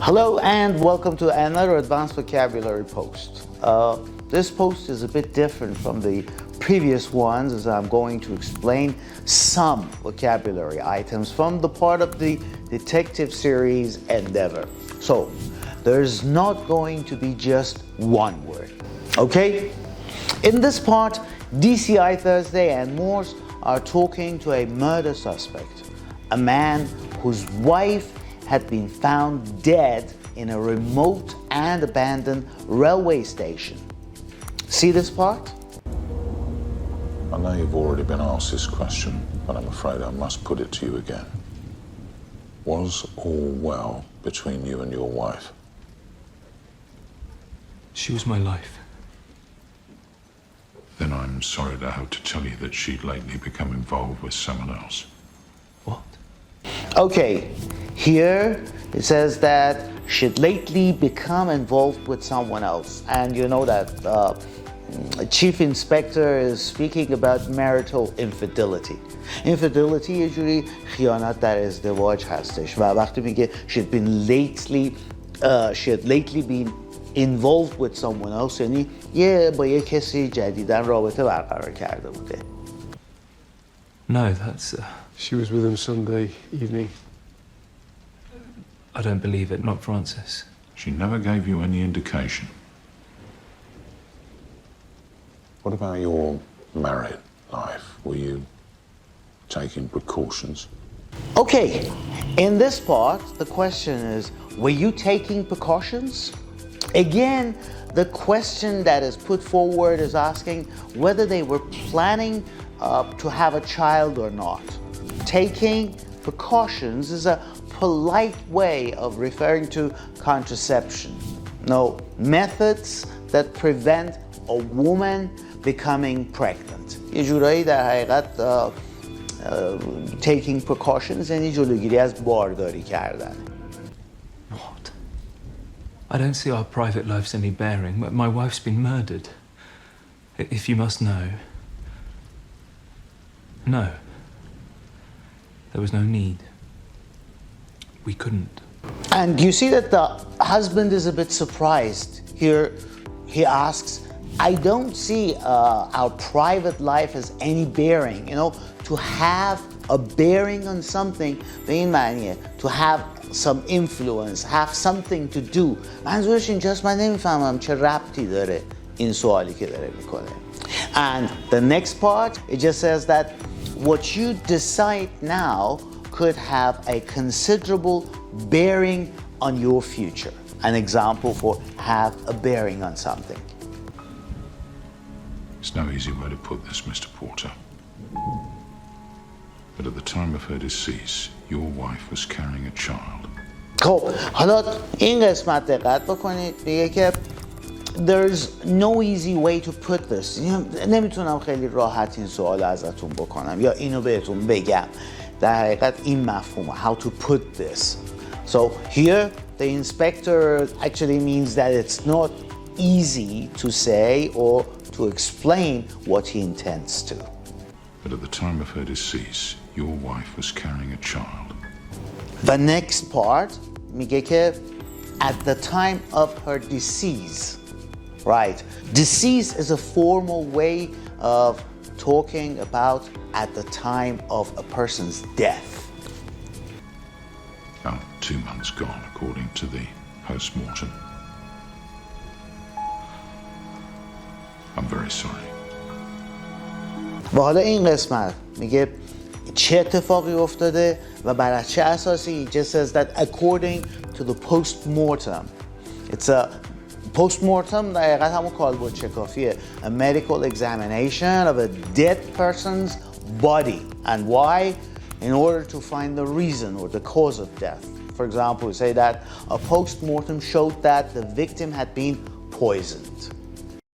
Hello and welcome to another advanced vocabulary post. This post is a bit different from the previous ones as I'm going to explain some vocabulary items from the part of the detective series Endeavor. So there's not going to be just one word, okay? In this part, DCI Thursday and Morse are talking to a murder suspect, a man whose wife had been found dead in a remote and abandoned railway station. See this part? I know you've already been asked this question, but I'm afraid I must put it to you again. Was all well between you and your wife? She was my life. Then I'm sorry to have to tell you that she'd lately become involved with someone else. What? Okay, here it says that she'd lately become involved with someone else. And you know that Chief Inspector is speaking about marital infidelity. Infidelity یه جوری خیانت در ازدواج هستش و وقتی میگه she'd lately been involved with someone else یعنی با یه کسی جدیداً رابطه برقرار کرده بوده. No, that's... She was with him Sunday evening. I don't believe it, not Francis. She never gave you any indication. What about your married life? Were you taking precautions? Okay, in this part, the question is, were you taking precautions? Again, the question that is put forward is asking whether they were planning to have a child or not. Taking precautions is a polite way of referring to contraception. No, methods that prevent a woman becoming pregnant. یه جورایی در حقیقت taking precautions یعنی جلوگیری از بارداری کردن. What? I don't see our private lives any bearing. My wife's been murdered. If you must know. No. There was no need. We couldn't. And you see that the husband is a bit surprised. Here he asks, I don't see our private life as any bearing. You know, to have a bearing on something, به این معنیه to have some influence, have something to do. منظورش اینجاست من نمیفهمم چه ربطی داره این سوالی که داره میکنه. And the next part, it just says that what you decide now could have a considerable bearing on your future. An example for have a bearing on something. It's no easy way to put this, Mr. Porter. But at the time of her decease, your wife was carrying a child. خب حالا این قسمت دقت بکنید میگه که there's no easy way to put this. نمیتونم خیلی راحت این سوال ازتون بکنم یا اینو بهتون بگم. در حقیقت این مفهومه how to put this. So here the inspector actually means that it's not easy to say or to explain what he intends to. But at the time of her decease, your wife was carrying a child. The next part میگه که at the time of her decease. Right. Decease is a formal way of talking about at the time of a person's death. About 2 months gone, according to the Postmortem. I'm very sorry. و حالا این قسمت میگه چه اتفاقی افتاده و بر چه اساسی. It just says that according to the Postmortem. It's a Postmortem در حقیقت همون کالبدشکافیه. A medical examination of a dead person's body. And why? In order to find the reason or the cause of death. For example, we say that a postmortem showed that the victim had been poisoned.